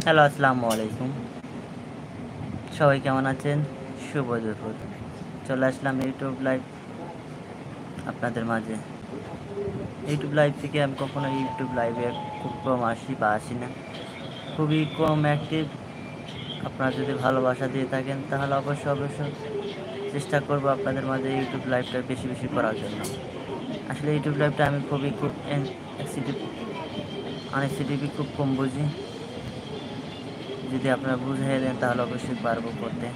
Hello, আসসালামু আলাইকুম। সবাই কেমন আছেন? শুভ দুপুর। চলে আসলাম ইউটিউব লাইভ আপনাদের মাঝে। ইউটিউব লাইভ থেকে আমি কখনো ইউটিউব লাইভে খুব কম আসি বা আসি না। খুবই কম অ্যাক্টিভ। আপনারা যদি ভালোবাসা দিয়ে থাকেন তাহলে অবশ্যই চেষ্টা করব আপনাদের মাঝে ইউটিউব লাইভটা বেশি করার জন্য। আসলে ইউটিউব লাইভটা আমি খুব আনএক্সিটিভি খুব কম বুঝি। যদি আপনারা বুঝিয়ে দেন তাহলে অবশ্যই পারব করতে।